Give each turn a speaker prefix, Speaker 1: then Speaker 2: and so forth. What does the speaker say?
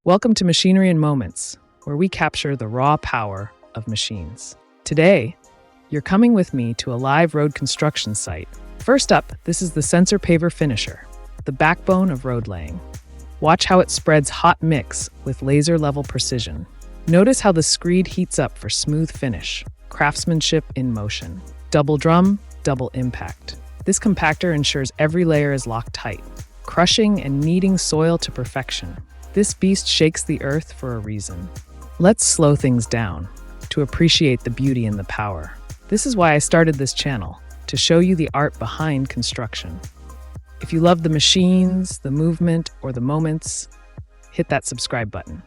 Speaker 1: Welcome to Machinery and Moments, where we capture the raw power of machines. Today, you're coming with me to a live road construction site. First up, this is the sensor Paver Finisher, the backbone of road laying. Watch how it spreads hot mix with laser-level precision. Notice how the screed heats up for smooth finish, craftsmanship in motion. Double drum, double impact. This compactor ensures every layer is locked tight, crushing and kneading soil to perfection. This beast shakes the earth for a reason. Let's slow things down to appreciate the beauty and the power. This is why I started this channel, to show you the art behind construction. If you love the machines, the movement, or the moments, hit that subscribe button.